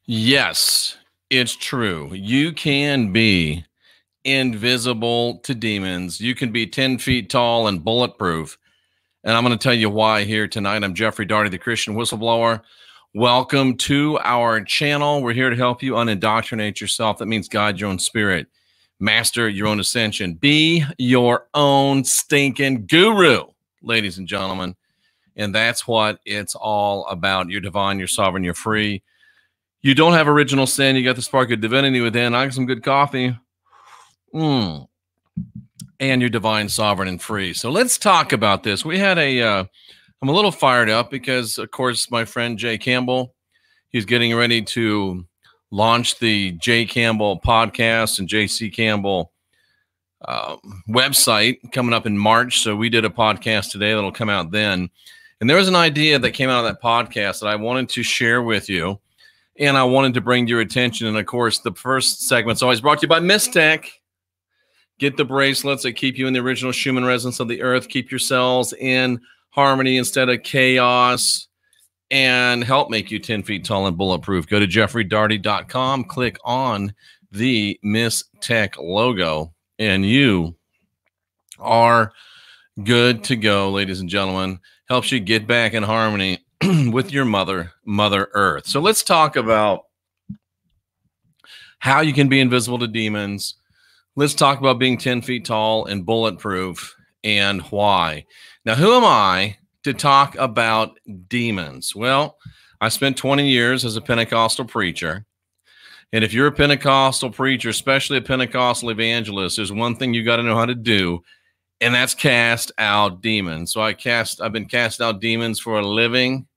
Yes, it's true. You can be invisible to demons. You can be 10 feet tall and bulletproof. And I'm going to tell you why here tonight. I'm Jeffrey Daugherty, the Christian Whistleblower. Welcome to our channel. We're here to help you unindoctrinate yourself. That means guide your own spirit, master your own ascension, be your own stinking guru, ladies and gentlemen. And that's what it's all about. You're divine, you're sovereign, you're free. You don't have original sin. You got the spark of divinity within. I got some good coffee. And you're divine, sovereign, and free. So let's talk about this. We had I'm a little fired up because, of course, my friend Jay Campbell, he's getting ready to launch the Jay Campbell podcast and JC Campbell website coming up in March. So we did a podcast today that'll come out then. And there was an idea that came out of that podcast that I wanted to share with you. And I wanted to bring to your attention. And, of course, the first segment's always brought to you by Mystech. Get the bracelets that keep you in the original Schumann resonance of the earth. Keep your cells in harmony instead of chaos. And help make you 10 feet tall and bulletproof. Go to jeffreydaugherty.com. Click on the Mystech logo. And you are good to go, ladies and gentlemen. Helps you get back in harmony with your mother earth. So let's talk about how you can be invisible to demons. Let's talk about being 10 feet tall and bulletproof and why. Now, who am I to talk about demons? Well, I spent 20 years as a Pentecostal preacher. And if you're a Pentecostal preacher, especially a Pentecostal evangelist, there's one thing you got to know how to do, and that's cast out demons. So I've been casting out demons for a living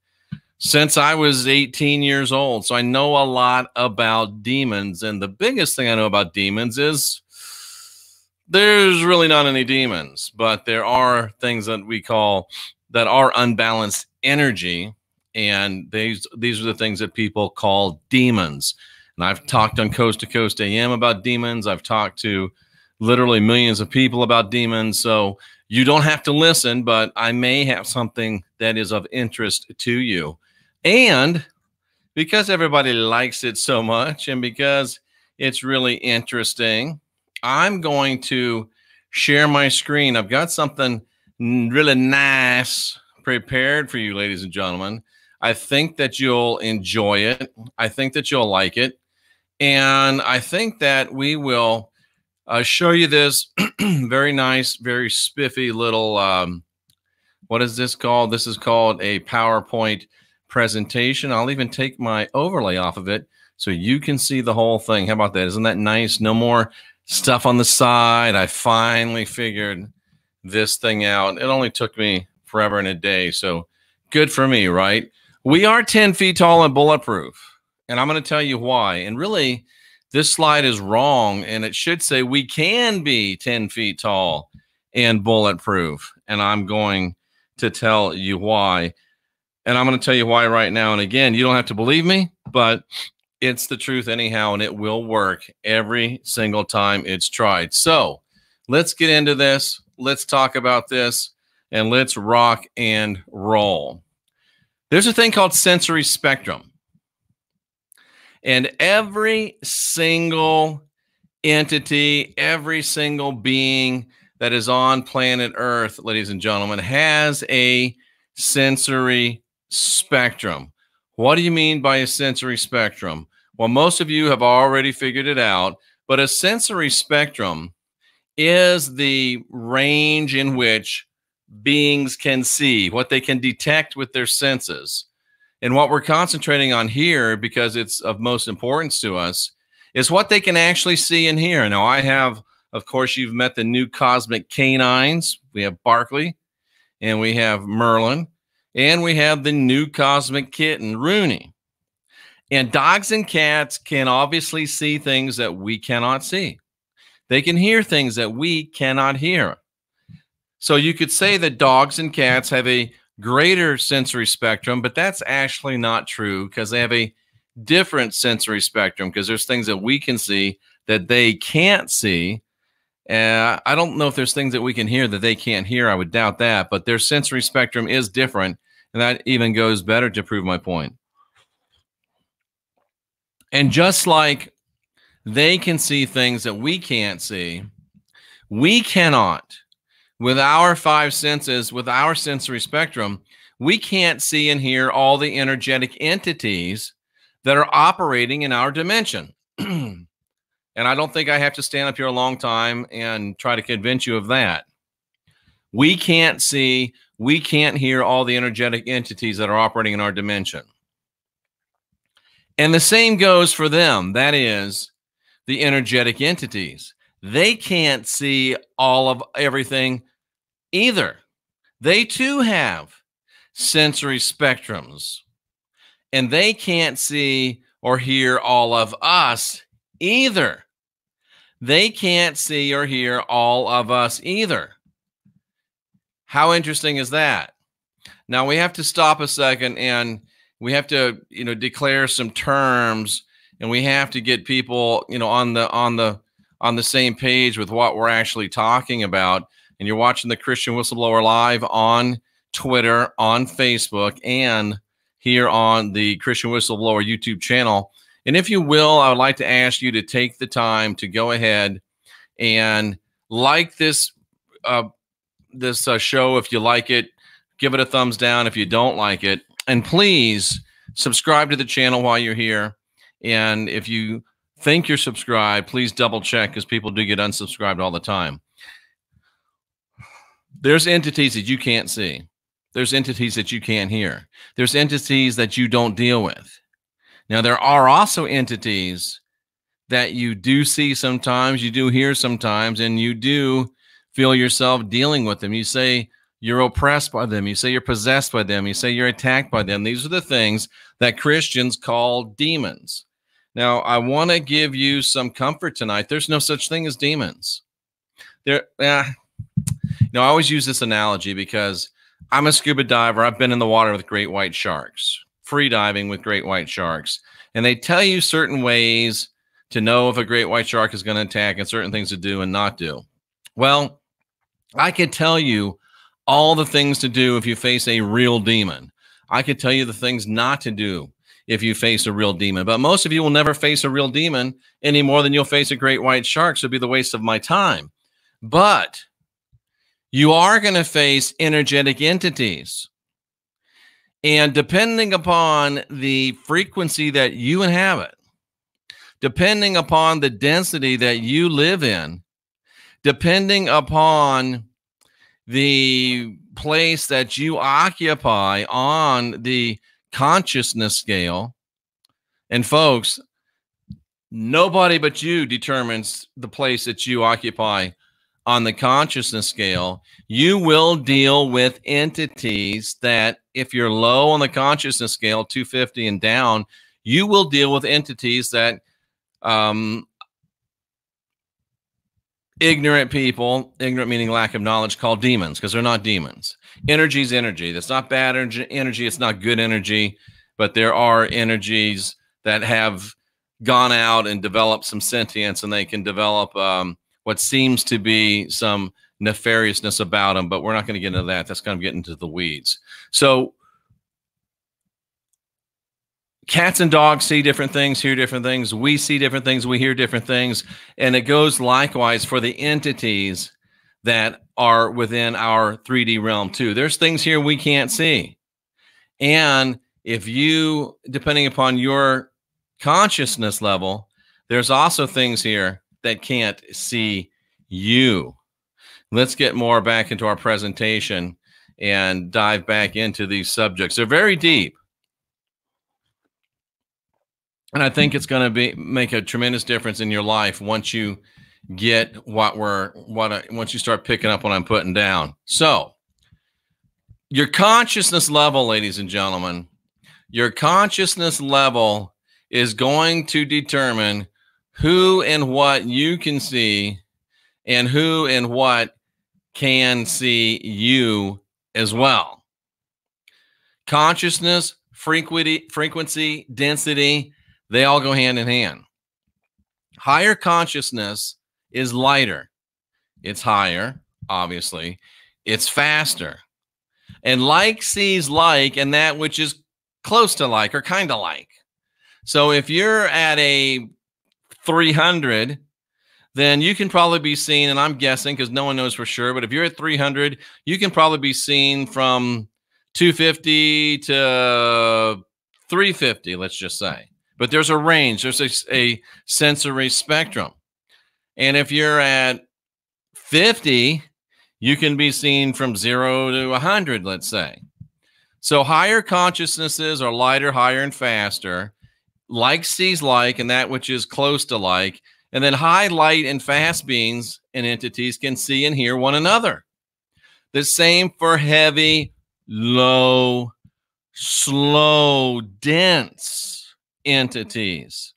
since I was 18 years old. So I know a lot about demons. And the biggest thing I know about demons is there's really not any demons, but there are things that we call that are unbalanced energy. And these are the things that people call demons. And I've talked on Coast to Coast AM about demons. I've talked to literally millions of people about demons. So you don't have to listen, but I may have something that is of interest to you. And because everybody likes it so much and because it's really interesting, I'm going to share my screen. I've got something really nice prepared for you, ladies and gentlemen. I think that you'll enjoy it. I think that you'll like it. And I think that we will show you this very nice, very spiffy little, what is this called? This is called a PowerPoint presentation. I'll even take my overlay off of it so you can see the whole thing. How about that? Isn't that nice? No more stuff on the side. I finally figured this thing out. It only took me forever and a day. So good for me, right? We are 10 feet tall and bulletproof. And I'm going to tell you why. And really, this slide is wrong. And it should say we can be 10 feet tall and bulletproof. And I'm going to tell you why. And I'm going to tell you why right now. And again, you don't have to believe me, but it's the truth anyhow, and it will work every single time it's tried. So let's get into this. Let's talk about this, and let's rock and roll. There's a thing called sensory spectrum. And every single entity, every single being that is on planet Earth, ladies and gentlemen, has a sensory spectrum. What do you mean by a sensory spectrum? Well, most of you have already figured it out, but a sensory spectrum is the range in which beings can see, what they can detect with their senses. And what we're concentrating on here, because it's of most importance to us, is what they can actually see and hear. Now, I have, of course, you've met the new cosmic canines. We have Barkley, and we have Merlin. And we have the new cosmic kitten, Rooney. And dogs and cats can obviously see things that we cannot see. They can hear things that we cannot hear. So you could say that dogs and cats have a greater sensory spectrum, but that's actually not true because they have a different sensory spectrum because there's things that we can see that they can't see. I don't know if there's things that we can hear that they can't hear. I would doubt that, but their sensory spectrum is different. And that even goes better to prove my point. And just like they can see things that we can't see, we cannot, with our five senses, with our sensory spectrum, we can't see and hear all the energetic entities that are operating in our dimension. And I don't think I have to stand up here a long time and try to convince you of that. We can't see, we can't hear all the energetic entities that are operating in our dimension. And the same goes for them. That is, the energetic entities. They can't see all of everything either. They too have sensory spectrums, and they can't see or hear all of us either. They can't see or hear all of us either. How interesting is that? Now we have to stop a second and we have to, declare some terms, and we have to get people, on the same page with what we're actually talking about. And you're watching the Christian Whistleblower live on Twitter, on Facebook, and here on the Christian Whistleblower YouTube channel. And if you will, I would like to ask you to take the time to go ahead and like this show if you like it. Give it a thumbs down if you don't like it. And please subscribe to the channel while you're here. And if you think you're subscribed, please double check, because people do get unsubscribed all the time. There's entities that you can't see. There's entities that you can't hear. There's entities that you don't deal with. Now, there are also entities that you do see sometimes, you do hear sometimes, and you do feel yourself dealing with them. You say you're oppressed by them. You say you're possessed by them. You say you're attacked by them. These are the things that Christians call demons. Now, I want to give you some comfort tonight. There's no such thing as demons. I always use this analogy because I'm a scuba diver. I've been in the water with great white sharks, free diving with great white sharks. And they tell you certain ways to know if a great white shark is going to attack and certain things to do and not do. Well, I could tell you all the things to do if you face a real demon. I could tell you the things not to do if you face a real demon. But most of you will never face a real demon any more than you'll face a great white shark. So it'd be the waste of my time. But you are going to face energetic entities. And depending upon the frequency that you inhabit, depending upon the density that you live in, depending upon the place that you occupy on the consciousness scale, and folks, nobody but you determines the place that you occupy on the consciousness scale. You will deal with entities that, if you're low on the consciousness scale, 250 and down, you will deal with entities that ignorant people, ignorant meaning lack of knowledge, call demons, because they're not demons. Energy is energy. That's not bad energy. It's not good energy. But there are energies that have gone out and developed some sentience, and they can develop what seems to be some nefariousness about them. But we're not going to get into that. That's going to get into the weeds. So cats and dogs see different things, hear different things. We see different things. We hear different things. And it goes likewise for the entities that are within our 3D realm too. There's things here we can't see. And if you, depending upon your consciousness level, there's also things here that can't see you. Let's get more back into our presentation and dive back into these subjects. They're very deep. And I think it's going to make a tremendous difference in your life once you get once you start picking up what I'm putting down. So your consciousness level, ladies and gentlemen, your consciousness level is going to determine who and what you can see and who and what can see you as well. Consciousness, frequency, density, they all go hand in hand. Higher consciousness is lighter. It's higher, obviously. It's faster. And like sees like, and that which is close to like or kind of like. So if you're at a 300, then you can probably be seen, and I'm guessing because no one knows for sure, but if you're at 300, you can probably be seen from 250 to 350, let's just say. But there's a range, there's a sensory spectrum. And if you're at 50, you can be seen from 0 to 100, let's say. So higher consciousnesses are lighter, higher, and faster. Like sees like, and that which is close to like. And then high, light, and fast beings and entities can see and hear one another. The same for heavy, low, slow, dense entities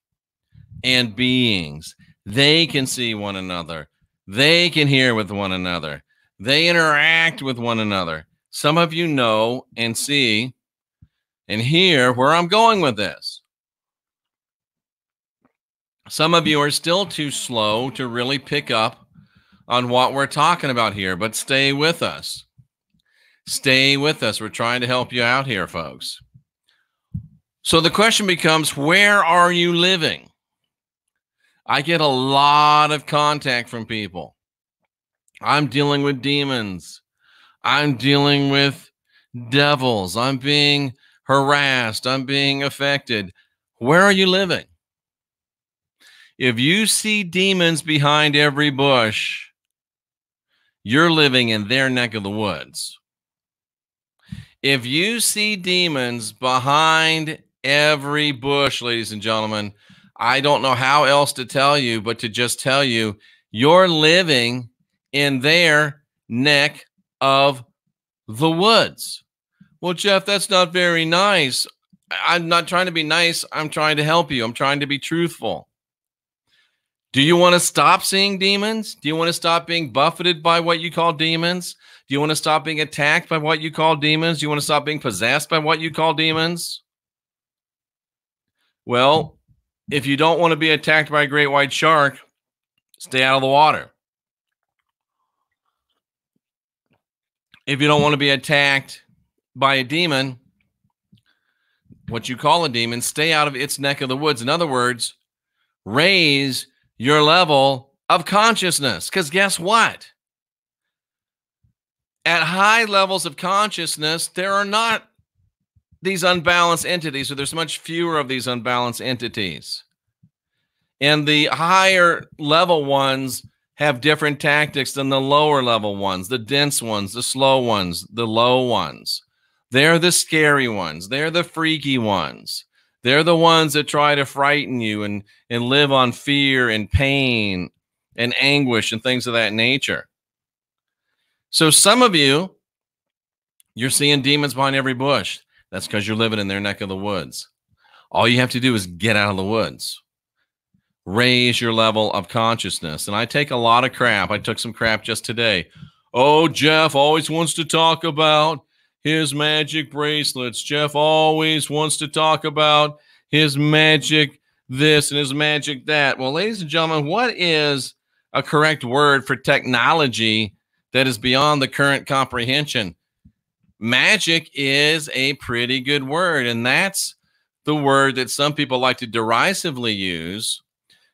and beings. They can see one another. They can hear with one another. They interact with one another. Some of you know and see and hear where I'm going with this. Some of you are still too slow to really pick up on what we're talking about here, but stay with us. Stay with us. We're trying to help you out here, folks. So the question becomes, where are you living? I get a lot of contact from people. I'm dealing with demons. I'm dealing with devils. I'm being harassed. I'm being affected. Where are you living? If you see demons behind every bush, you're living in their neck of the woods. If you see demons behind every bush, ladies and gentlemen, I don't know how else to tell you, but to just tell you, you're living in their neck of the woods. Well, Jeff, that's not very nice. I'm not trying to be nice. I'm trying to help you. I'm trying to be truthful. Do you want to stop seeing demons? Do you want to stop being buffeted by what you call demons? Do you want to stop being attacked by what you call demons? Do you want to stop being possessed by what you call demons? Well, if you don't want to be attacked by a great white shark, stay out of the water. If you don't want to be attacked by a demon, what you call a demon, stay out of its neck of the woods. In other words, raise your level of consciousness. Because guess what? At high levels of consciousness, there are not these unbalanced entities, or there's much fewer of these unbalanced entities. And the higher level ones have different tactics than the lower level ones, the dense ones, the slow ones, the low ones. They're the scary ones. They're the freaky ones. They're the ones that try to frighten you and live on fear and pain and anguish and things of that nature. So some of you, you're seeing demons behind every bush. That's because you're living in their neck of the woods. All you have to do is get out of the woods. Raise your level of consciousness. And I take a lot of crap. I took some crap just today. Oh, Jeff always wants to talk about his magic bracelets. Jeff always wants to talk about his magic this and his magic that. Well, ladies and gentlemen, what is a correct word for technology that is beyond the current comprehension? Magic is a pretty good word, and that's the word that some people like to derisively use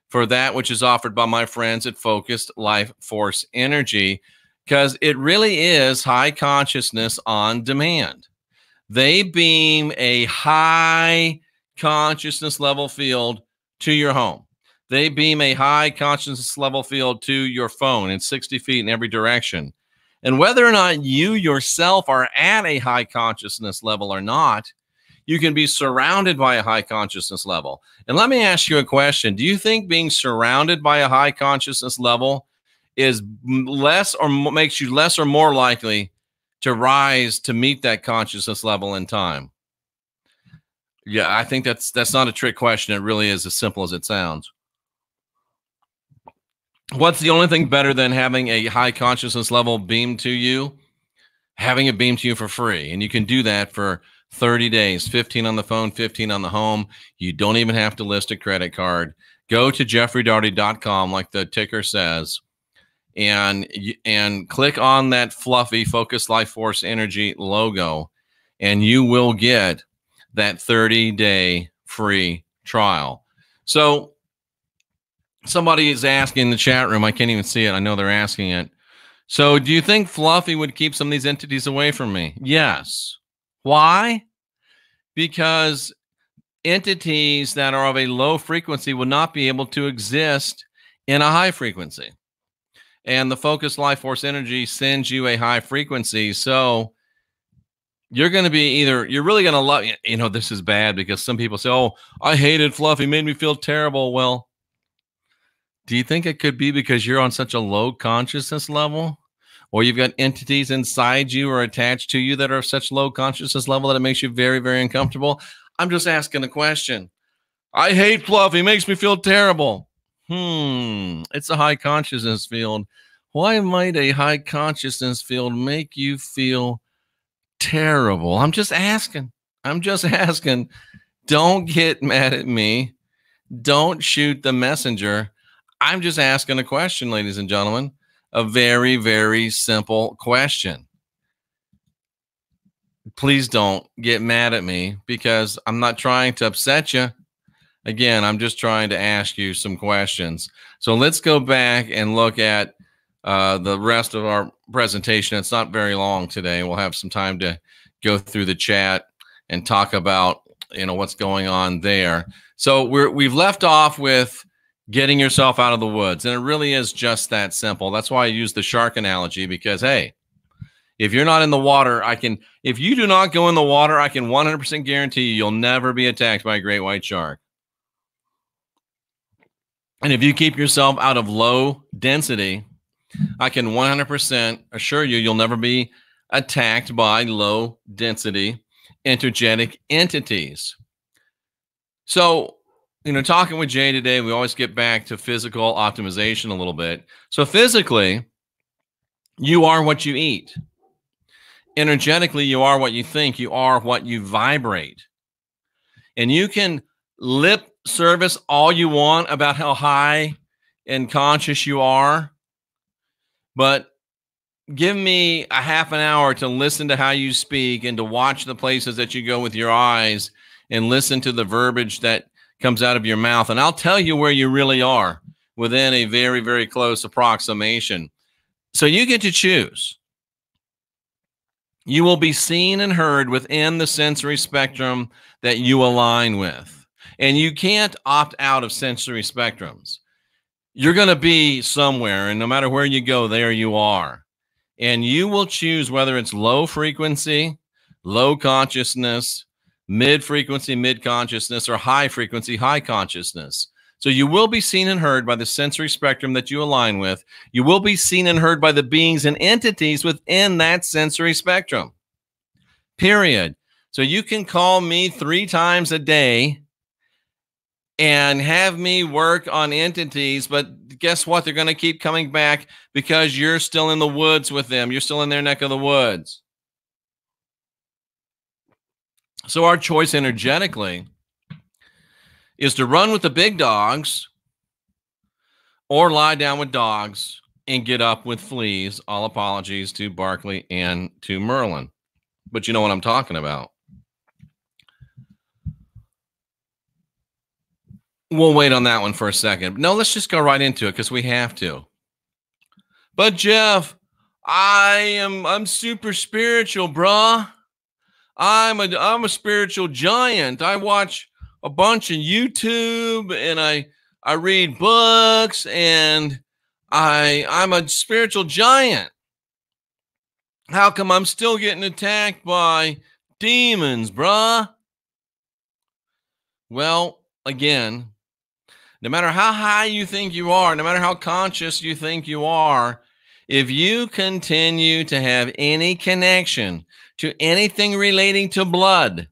for that which is offered by my friends at Focused Life Force Energy, because it really is high consciousness on demand. They beam a high consciousness level field to your home. They beam a high consciousness level field to your phone in 60 feet in every direction. And whether or not you yourself are at a high consciousness level or not, you can be surrounded by a high consciousness level. And let me ask you a question. Do you think being surrounded by a high consciousness level is less or makes you less or more likely to rise to meet that consciousness level in time? Yeah, I think that's not a trick question. It really is as simple as it sounds. What's the only thing better than having a high consciousness level beamed to you? Having it beamed to you for free. And you can do that for 30 days, 15 on the phone, 15 on the home. You don't even have to list a credit card. Go to jeffreydaugherty.com, like the ticker says, and click on that fluffy Focus Life Force Energy logo, and you will get that 30-day free trial. So somebody is asking in the chat room, I can't even see it. I know they're asking it. So do you think Fluffy would keep some of these entities away from me? Yes. Why? Because entities that are of a low frequency will not be able to exist in a high frequency. And the focused life force energy sends you a high frequency. So you're going to be you're really going to love, this is bad because some people say, oh, I hated Fluffy, made me feel terrible. Well, do you think it could be because you're on such a low consciousness level? Or you've got entities inside you or attached to you that are such low consciousness level that it makes you very, very uncomfortable? I'm just asking a question. I hate Fluffy, makes me feel terrible. It's a high consciousness field. Why might a high consciousness field make you feel terrible? I'm just asking. Don't get mad at me. Don't shoot the messenger. I'm just asking a question, ladies and gentlemen. A very, very simple question. Please don't get mad at me because I'm not trying to upset you. Again, I'm just trying to ask you some questions. So let's go back and look at the rest of our presentation. It's not very long today. We'll have some time to go through the chat and talk about, what's going on there. So we've left off with getting yourself out of the woods. And it really is just that simple. That's why I use the shark analogy because, hey, if you're not in the water, if you do not go in the water, I can 100% guarantee you'll never be attacked by a great white shark. And if you keep yourself out of low density, I can 100% assure you'll never be attacked by low density energetic entities. So, talking with Jay today, we always get back to physical optimization a little bit. So physically, you are what you eat. Energetically, you are what you think. You are what you vibrate. And you can lip service all you want about how high and conscious you are, but give me a half an hour to listen to how you speak and to watch the places that you go with your eyes and listen to the verbiage that comes out of your mouth. And I'll tell you where you really are within a very, very close approximation. So you get to choose. You will be seen and heard within the sensory spectrum that you align with. And you can't opt out of sensory spectrums. You're going to be somewhere, and no matter where you go, there you are. And you will choose whether it's low frequency, low consciousness, mid frequency, mid consciousness, or high frequency, high consciousness. So you will be seen and heard by the sensory spectrum that you align with. You will be seen and heard by the beings and entities within that sensory spectrum. Period. So you can call me 3 times a day and have me work on entities, but guess what? They're going to keep coming back because you're still in the woods with them. You're still in their neck of the woods. So our choice energetically is to run with the big dogs or lie down with dogs and get up with fleas. All apologies to Barkley and to Merlin. But you know what I'm talking about. We'll wait on that one for a second. No, let's just go right into it because we have to. But Jeff, I'm super spiritual, bruh. I'm a spiritual giant. I watch a bunch of YouTube and I read books and I'm a spiritual giant. How come I'm still getting attacked by demons, bruh? Well, again, no matter how high you think you are, no matter how conscious you think you are, if you continue to have any connection to anything relating to blood,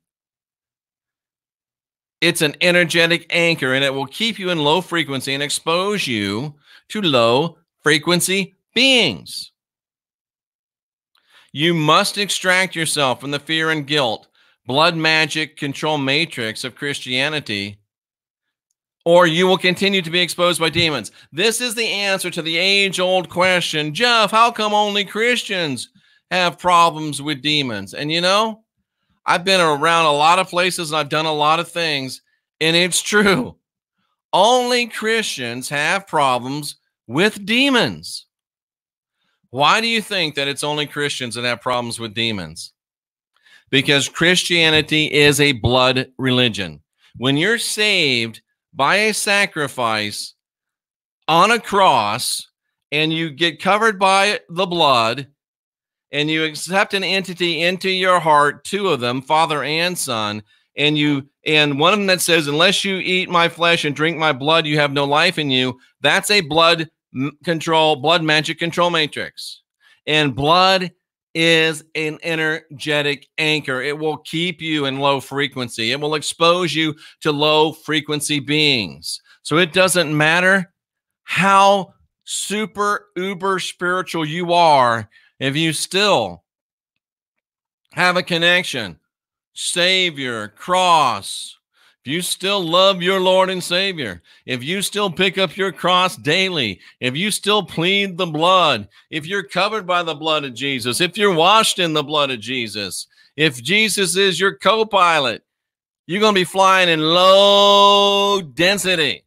it's an energetic anchor and it will keep you in low frequency and expose you to low frequency beings. You must extract yourself from the fear and guilt, blood magic control matrix of Christianity, or you will continue to be exposed by demons. This is the answer to the age-old question, Jeff, how come only Christians have problems with demons? And I've been around a lot of places and I've done a lot of things, And it's true. Only Christians have problems with demons. Why do you think that it's only Christians that have problems with demons? Because Christianity is a blood religion. When you're saved by a sacrifice on a cross and you get covered by the blood and you accept an entity into your heart, two of them, Father and Son, and one of them that says, unless you eat my flesh and drink my blood, you have no life in you. That's a blood magic control matrix. And blood is an energetic anchor. It will keep you in low frequency. It will expose you to low frequency beings. So it doesn't matter how super uber spiritual you are, if you still have a connection, Savior, cross, if you still love your Lord and Savior, if you still pick up your cross daily, if you still plead the blood, if you're covered by the blood of Jesus, if you're washed in the blood of Jesus, if Jesus is your co-pilot, you're going to be flying in low density.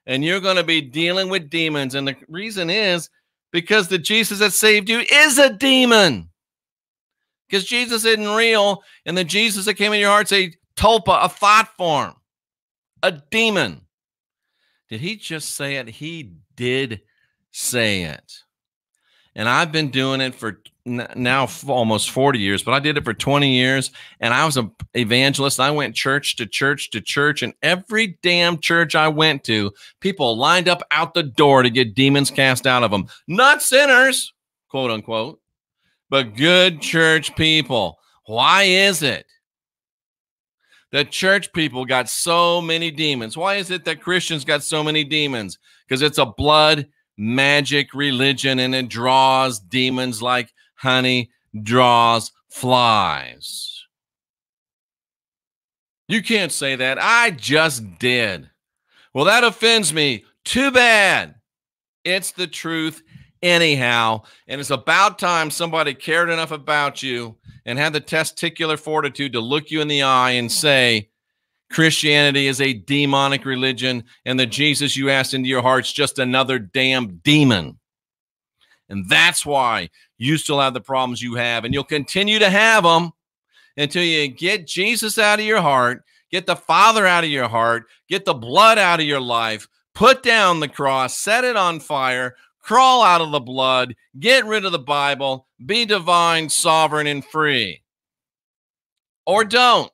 And you're going to be dealing with demons. And the reason is because the Jesus that saved you is a demon. Because Jesus isn't real, and the Jesus that came in your heart's a tulpa, a thought form, a demon. Did he just say it? He did say it. And I've been doing it for now almost 40 years, but I did it for 20 years, and I was an evangelist. I went church to church to church, and every damn church I went to, people lined up out the door to get demons cast out of them. Not sinners, quote unquote, but good church people. Why is it that church people got so many demons? Why is it that Christians got so many demons? Because it's a blood magic religion, and it draws demons like honey draws flies. You can't say that. I just did. Well, that offends me. Too bad. It's the truth anyhow, and it's about time somebody cared enough about you and had the testicular fortitude to look you in the eye and say, Christianity is a demonic religion, and the Jesus you asked into your heart's just another damn demon. And that's why you still have the problems you have, and you'll continue to have them until you get Jesus out of your heart, get the Father out of your heart, get the blood out of your life, put down the cross, set it on fire, crawl out of the blood, get rid of the Bible, be divine, sovereign, and free. Or don't.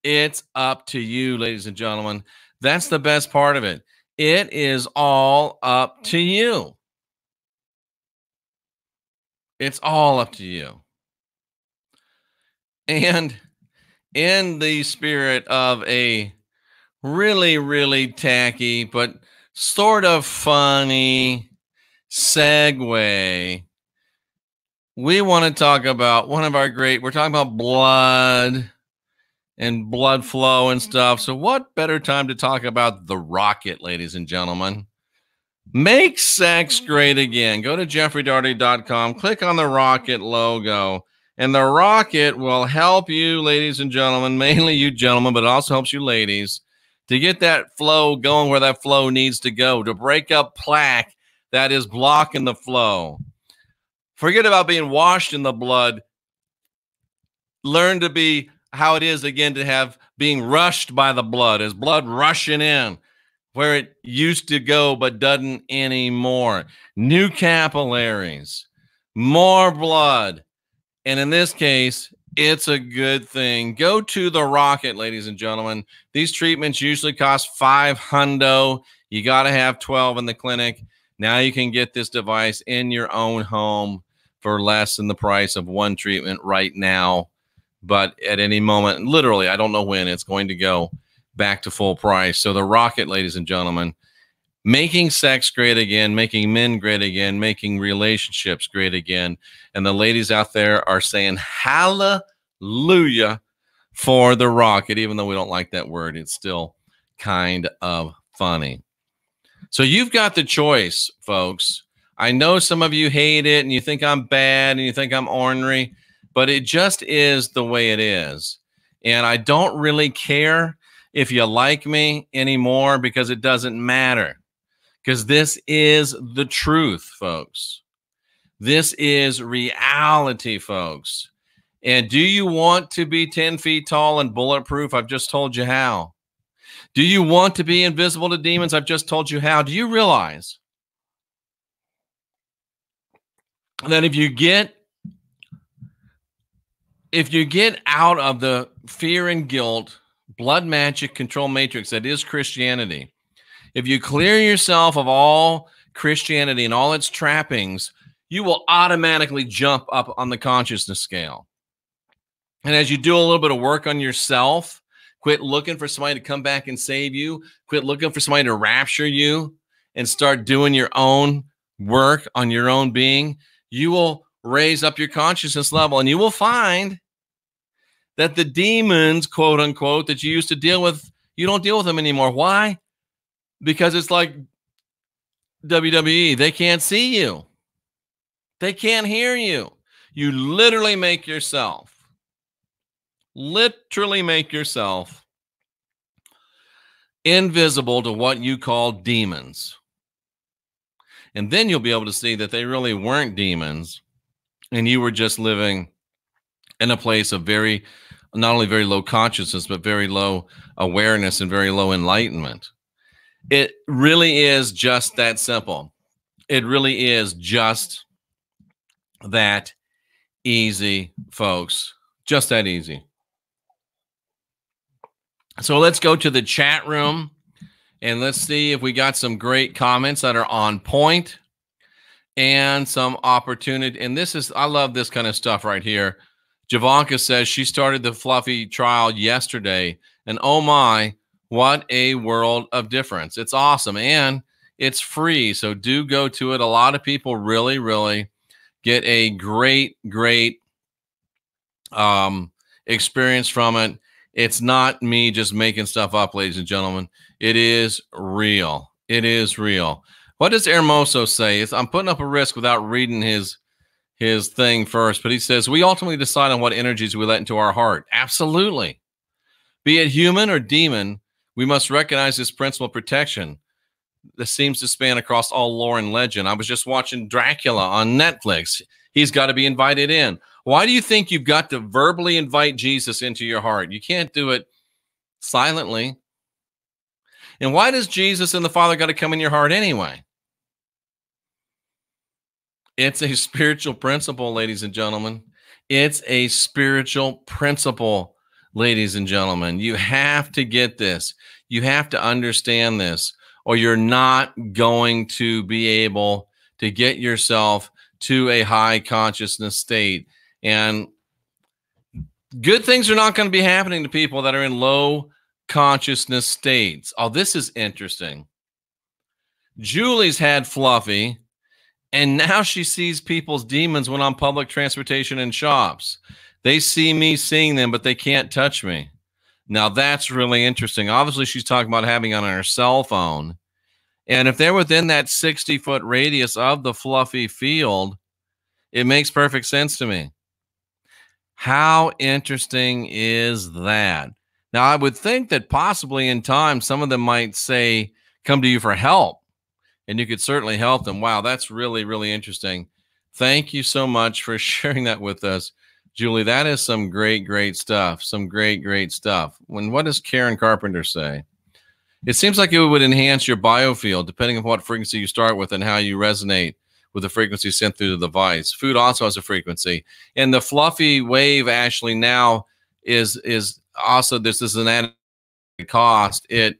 It's up to you, ladies and gentlemen. That's the best part of it. It is all up to you. It's all up to you. And in the spirit of a really, really tacky, but sort of funny segue, we want to talk about we're talking about blood and blood flow and stuff. So what better time to talk about the rocket, ladies and gentlemen? Make sex great again. Go to jeffreydaugherty.com, click on the rocket logo, and the rocket will help you, ladies and gentlemen, mainly you gentlemen, but it also helps you ladies, to get that flow going where that flow needs to go, to break up plaque that is blocking the flow. Forget about being washed in the blood. Learn to be how it is again to have being rushed by the blood, as blood rushing in where it used to go but doesn't anymore. New capillaries, more blood. And in this case, it's a good thing. Go to the rocket, ladies and gentlemen. These treatments usually cost $500. You got to have 12 in the clinic. Now you can get this device in your own home for less than the price of one treatment right now. But at any moment, literally, I don't know when, it's going to go back to full price. So the rocket, ladies and gentlemen, making sex great again, making men great again, making relationships great again. And the ladies out there are saying hallelujah for the rocket, even though we don't like that word. It's still kind of funny. So you've got the choice, folks. I know some of you hate it and you think I'm bad and you think I'm ornery, but it just is the way it is. And I don't really care if you like me anymore, because it doesn't matter. Because this is the truth, folks. This is reality, folks. And do you want to be 10 feet tall and bulletproof? I've just told you how. Do you want to be invisible to demons? I've just told you how. Do you realize that if you get out of the fear and guilt, blood magic control matrix that is Christianity, if you clear yourself of all Christianity and all its trappings, you will automatically jump up on the consciousness scale. And as you do a little bit of work on yourself, quit looking for somebody to come back and save you, quit looking for somebody to rapture you, and start doing your own work on your own being, you will raise up your consciousness level, and you will find that the demons, quote unquote, that you used to deal with, you don't deal with them anymore. Why? Because it's like WWE. They can't see you. They can't hear you. You literally make yourself invisible to what you call demons. And then you'll be able to see that they really weren't demons, and you were just living in a place of not only very low consciousness, but very low awareness and very low enlightenment. It really is just that simple. It really is just that easy, folks. Just that easy. So let's go to the chat room and let's see if we got some great comments that are on point and some opportunity. And I love this kind of stuff right here. Javanka says she started the Fluffy trial yesterday, and oh my, what a world of difference. It's awesome, and it's free, so do go to it. A lot of people really, really get a great experience from it. It's not me just making stuff up, ladies and gentlemen. It is real. It is real. What does Hermoso say? I'm putting up a risk without reading his thing first, but he says, we ultimately decide on what energies we let into our heart. Absolutely. Be it human or demon, we must recognize this principle of protection that seems to span across all lore and legend. I was just watching Dracula on Netflix. He's got to be invited in. Why do you think you've got to verbally invite Jesus into your heart? You can't do it silently. And why does Jesus and the Father got to come in your heart anyway? It's a spiritual principle, ladies and gentlemen. It's a spiritual principle, ladies and gentlemen. You have to get this. You have to understand this, or you're not going to be able to get yourself to a high consciousness state. And good things are not going to be happening to people that are in low consciousness states. Oh, this is interesting. Julie's had Fluffy, and now she sees people's demons when on public transportation and shops. They see me seeing them, but they can't touch me. Now, that's really interesting. Obviously, she's talking about having it on her cell phone. And if they're within that 60-foot radius of the Fluffy field, it makes perfect sense to me. How interesting is that? Now, I would think that possibly in time, some of them might say, come to you for help. And you could certainly help them. Wow, that's really, really interesting. Thank you so much for sharing that with us, Julie. That is some great stuff. Some great stuff. What does Karen Carpenter say? It seems like it would enhance your biofield, depending on what frequency you start with and how you resonate with the frequency sent through the device. Food also has a frequency. And the Fluffy wave actually now is also, this is an added cost. It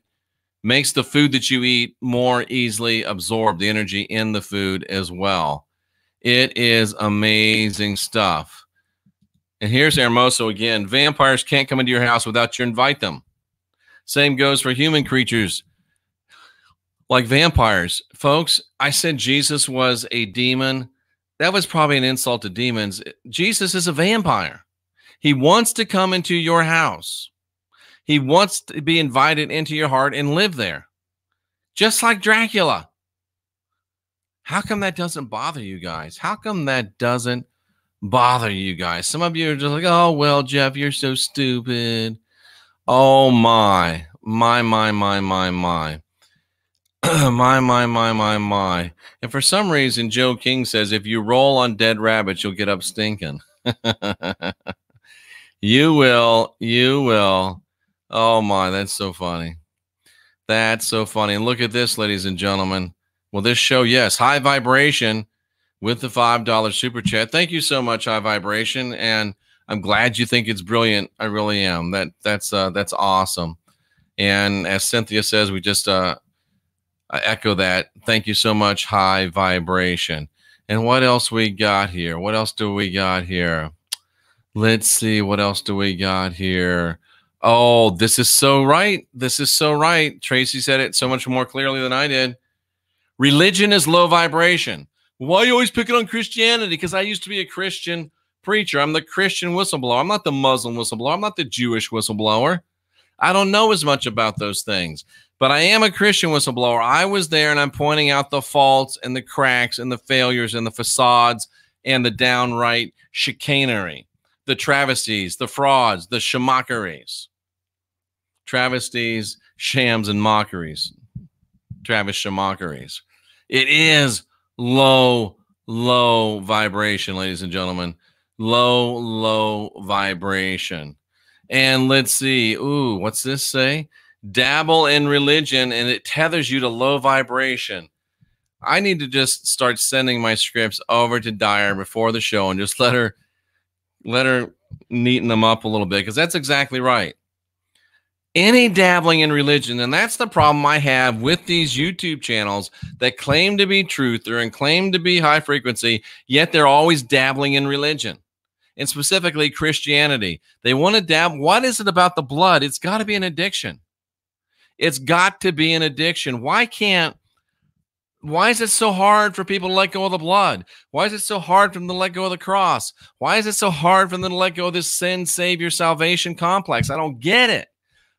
makes the food that you eat more easily absorb the energy in the food as well. It is amazing stuff. And here's Hermoso again. Vampires can't come into your house without you invite them. Same goes for human creatures like vampires. Folks, I said Jesus was a demon. That was probably an insult to demons. Jesus is a vampire. He wants to come into your house. He wants to be invited into your heart and live there, just like Dracula. How come that doesn't bother you guys? How come that doesn't bother you guys? Some of you are just like, oh, well, Jeff, you're so stupid. Oh, my. My. My, my. And for some reason, Joe King says, if you roll on dead rabbits, you'll get up stinking. You will. You will. Oh, my. That's so funny. That's so funny. And look at this, ladies and gentlemen. Well, this show, yes, High Vibration with the $5 super chat. Thank you so much, High Vibration. And I'm glad you think it's brilliant. I really am. That's awesome. And as Cynthia says, we just I echo that. Thank you so much, High Vibration. And what else we got here? What else do we got here? Let's see. What else do we got here? Oh, this is so right. This is so right. Tracy said it so much more clearly than I did. Religion is low vibration. Why are you always picking on Christianity? Because I used to be a Christian preacher. I'm the Christian whistleblower. I'm not the Muslim whistleblower. I'm not the Jewish whistleblower. I don't know as much about those things, but I am a Christian whistleblower. I was there, and I'm pointing out the faults and the cracks and the failures and the facades and the downright chicanery, the travesties, the frauds, the shamockeries. Travesties, shams, and mockeries. Travis shamockeries. It is low vibration, ladies and gentlemen. Low vibration. And let's see. Ooh, what's this say? Dabble in religion, and it tethers you to low vibration. I need to just start sending my scripts over to Dyer before the show and just let her neaten them up a little bit, because that's exactly right. Any dabbling in religion, and that's the problem I have with these YouTube channels that claim to be truther and claim to be high frequency, yet they're always dabbling in religion, and specifically Christianity. They want to dabble. What is it about the blood? It's got to be an addiction. It's got to be an addiction. Why is it so hard for people to let go of the blood? Why is it so hard for them to let go of the cross? Why is it so hard for them to let go of this sin, savior, salvation complex? I don't get it.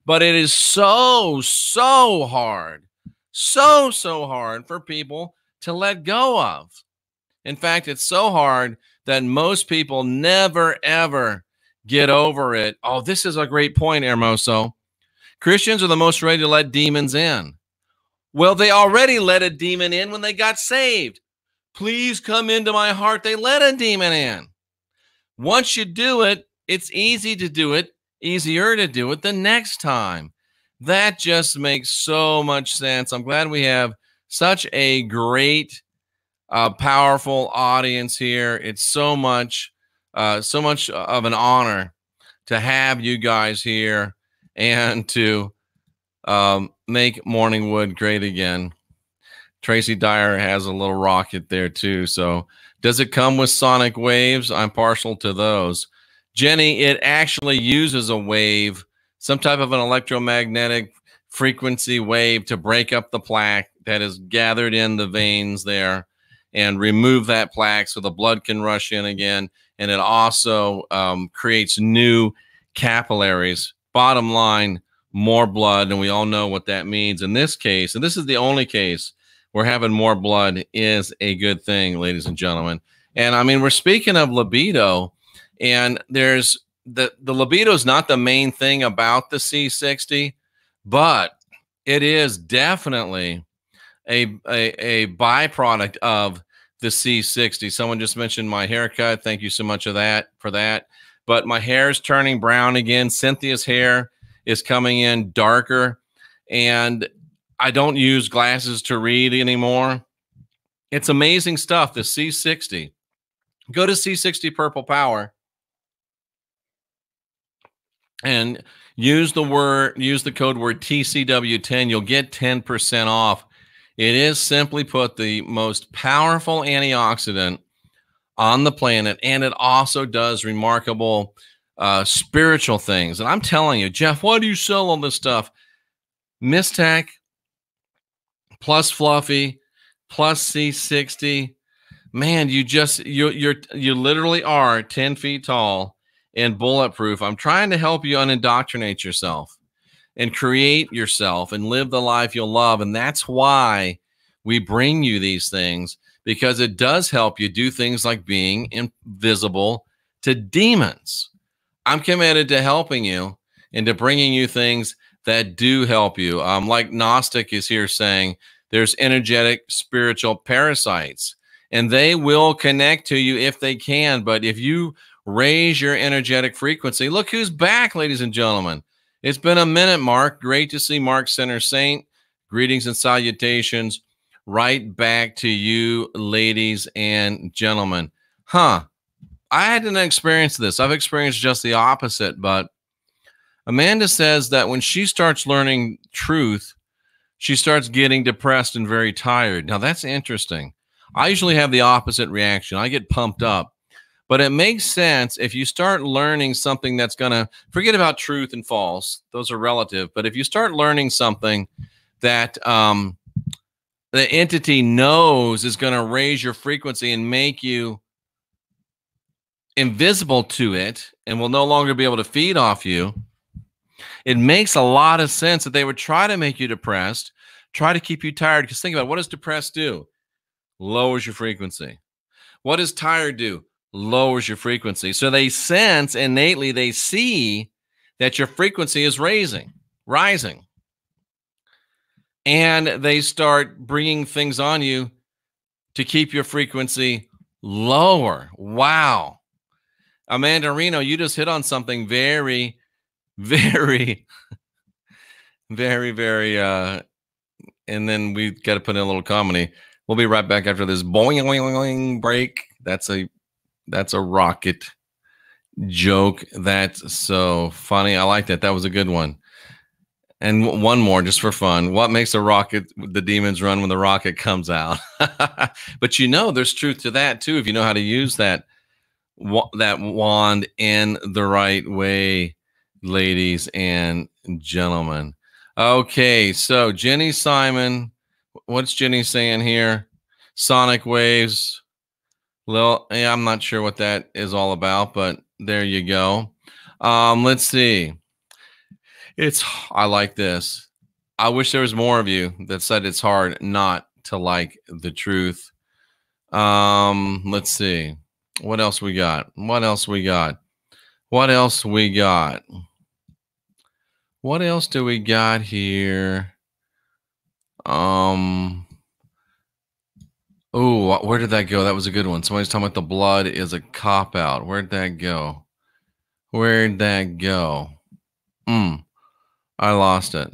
But it is so hard, so hard for people to let go of. In fact, it's so hard that most people never, ever get over it. Oh, this is a great point, Hermoso. Christians are the most ready to let demons in. Well, they already let a demon in when they got saved. Please come into my heart. They let a demon in. Once you do it, it's easy to do it. Easier to do it the next time. That just makes so much sense. I'm glad we have such a great, powerful audience here. It's so much of an honor to have you guys here and to make Morningwood great again. Tracy Dyer has a little rocket there too. So does it come with sonic waves? I'm partial to those. Jenny, it actually uses a wave, some type of an electromagnetic frequency wave to break up the plaque that is gathered in the veins there and remove that plaque so the blood can rush in again. And it also creates new capillaries. Bottom line, more blood, and we all know what that means. In this case, and this is the only case where having more blood is a good thing, ladies and gentlemen. And I mean, we're speaking of libido. And there's the libido is not the main thing about the C60, but it is definitely a byproduct of the C60. Someone just mentioned my haircut. Thank you so much for that. But my hair is turning brown again. Cynthia's hair is coming in darker, and I don't use glasses to read anymore. It's amazing stuff. The C60. Go to C60 Purple Power and use the code word TCW10. You'll get 10% off. It is, simply put, the most powerful antioxidant on the planet, and it also does remarkable spiritual things. And I'm telling you, Jeff, why do you sell all this stuff? Mistech plus Fluffy plus C60. Man, you literally are 10 feet tall and bulletproof. I'm trying to help you unindoctrinate yourself and create yourself and live the life you'll love. And that's why we bring you these things, because it does help you do things like being invisible to demons. I'm committed to helping you and to bringing you things that do help you. Like Gnostic is here saying, there's energetic spiritual parasites, and they will connect to you if they can. But if you raise your energetic frequency, look who's back, ladies and gentlemen. It's been a minute, Mark. Great to see Mark Center Saint. Greetings and salutations right back to you, ladies and gentlemen. I hadn't experienced this. I've experienced just the opposite, but Amanda says that when she starts learning truth, she starts getting depressed and very tired. Now, that's interesting. I usually have the opposite reaction. I get pumped up. But it makes sense if you start learning something that's going to forget about truth and false. Those are relative. But if you start learning something that the entity knows is going to raise your frequency and make you invisible to it and will no longer be able to feed off you, it makes a lot of sense that they would try to make you depressed, try to keep you tired. Because think about it, what does depressed do? Lowers your frequency. What does tired do? Lowers your frequency. So they sense innately, they see that your frequency is rising. And they start bringing things on you to keep your frequency lower. Wow. Amanda Reno, you just hit on something very, very, very, and then we've got to put in a little comedy. We'll be right back after this boing, boing, boing break. That's a rocket joke. That's so funny. I like that. That was a good one. And one more just for fun. What makes a rocket, the demons run when the rocket comes out? But you know, there's truth to that too. If you know how to use that wand in the right way, ladies and gentlemen. Okay. So Jenny Simon, what's Jenny saying here? Sonic waves. Well, yeah, I'm not sure what that is all about, but there you go. Let's see. I like this. I wish there was more of you that said it's hard not to like the truth. Let's see. What else we got? What else do we got here? Oh, where did that go? That was a good one. Somebody's talking about the blood is a cop-out. Where'd that go? I lost it.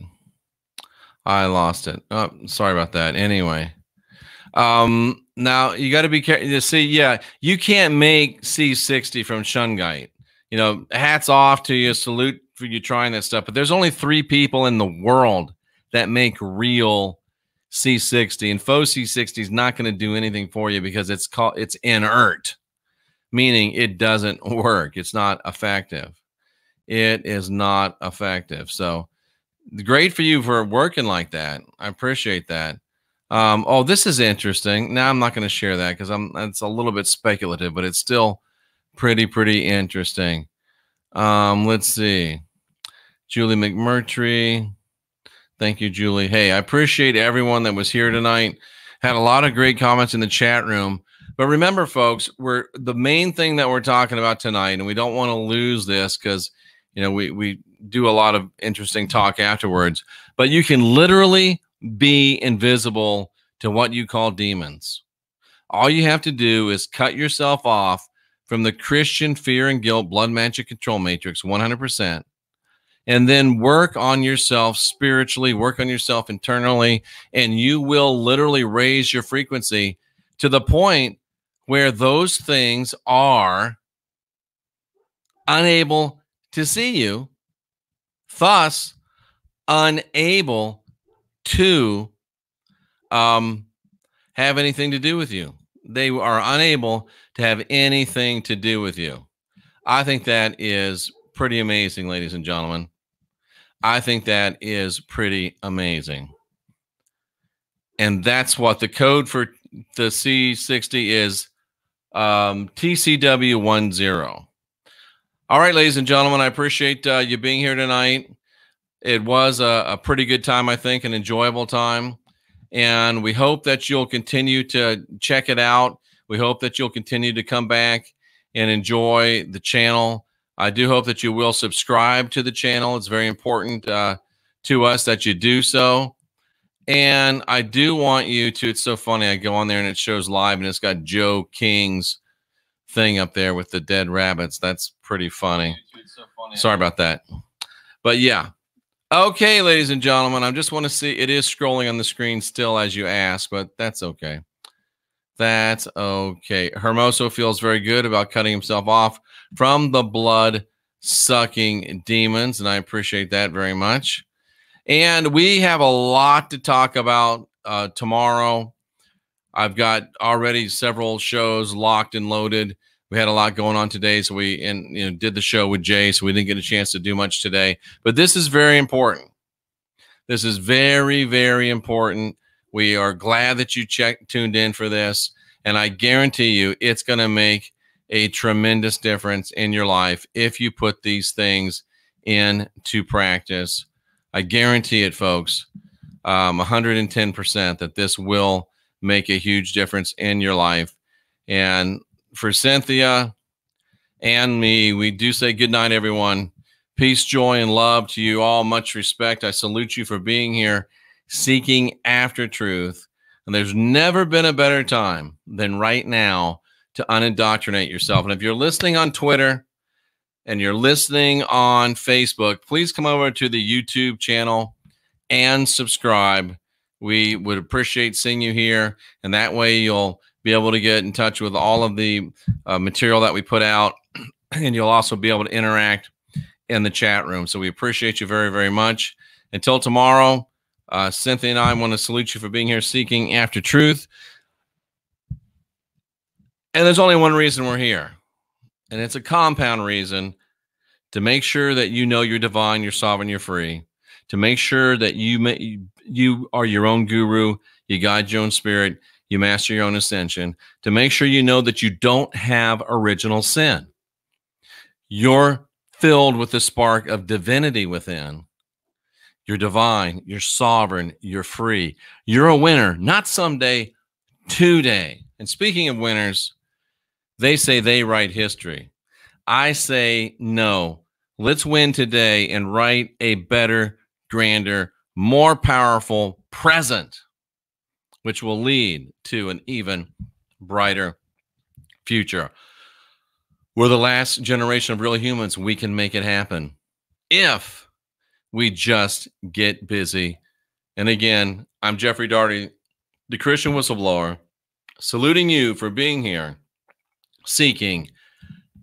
Oh, sorry about that. Anyway. Now you got to be careful. You see, yeah, you can't make C60 from Shungite. You know, hats off to you. Salute for you trying that stuff. But there's only 3 people in the world that make real C60, and faux C60 is not going to do anything for you because it's inert, meaning it doesn't work. It's not effective. It is not effective. So great for you for working like that. I appreciate that. Oh, this is interesting. Now I'm not going to share that because it's a little bit speculative, but it's still pretty interesting. Let's see. Julie McMurtry. Thank you, Julie. Hey, I appreciate everyone that was here tonight. Had a lot of great comments in the chat room. But remember, folks, the main thing that we're talking about tonight, and we don't want to lose this because, you know, we do a lot of interesting talk afterwards. But you can literally be invisible to what you call demons. All you have to do is cut yourself off from the Christian fear and guilt blood magic control matrix 100%. And then work on yourself spiritually, work on yourself internally, and you will literally raise your frequency to the point where those things are unable to see you, thus unable to have anything to do with you. They are unable to have anything to do with you. I think that is pretty amazing, ladies and gentlemen. I think that is pretty amazing. And that's what the code for the C60 is, TCW10. All right, ladies and gentlemen, I appreciate you being here tonight. It was a pretty good time, I think, an enjoyable time. And we hope that you'll continue to check it out. We hope that you'll continue to come back and enjoy the channel. I do hope that you will subscribe to the channel. It's very important to to us that you do so. And I do want you to, it's so funny, I go on there and it shows live and it's got Joe King's thing up there with the dead rabbits. That's pretty funny. Sorry about that. But yeah. Okay, ladies and gentlemen, I just want to see, it is scrolling on the screen still as you ask, but that's okay. That's okay. Hermoso feels very good about cutting himself off from the blood-sucking demons, and I appreciate that very much. And we have a lot to talk about tomorrow. I've got already several shows locked and loaded. We had a lot going on today, so we did the show with Jay, so we didn't get a chance to do much today. But this is very important. This is very, very important. We are glad that you tuned in for this, and I guarantee you it's going to make a tremendous difference in your life if you put these things into practice. I guarantee it, folks, 110% that this will make a huge difference in your life. And for Cynthia and me, we do say good night, everyone. Peace, joy, and love to you all. Much respect. I salute you for being here, seeking after truth. And there's never been a better time than right now to unindoctrinate yourself. And if you're listening on Twitter and you're listening on Facebook, please come over to the YouTube channel and subscribe. We would appreciate seeing you here. And that way you'll be able to get in touch with all of the material that we put out. And you'll also be able to interact in the chat room. So we appreciate you very, very much. Until tomorrow, Cynthia and I want to salute you for being here seeking after truth. And there's only one reason we're here. And it's a compound reason: to make sure that you know you're divine, you're sovereign, you're free. To make sure that you are your own guru, you guide your own spirit, you master your own ascension. To make sure you know that you don't have original sin. You're filled with the spark of divinity within. You're divine, you're sovereign, you're free. You're a winner, not someday, today. And speaking of winners, they say they write history. I say no. Let's win today and write a better, grander, more powerful present, which will lead to an even brighter future. We're the last generation of real humans. We can make it happen if we just get busy. And again, I'm Jeffrey Daugherty, the Christian Whistleblower, saluting you for being here, seeking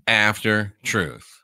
after truth.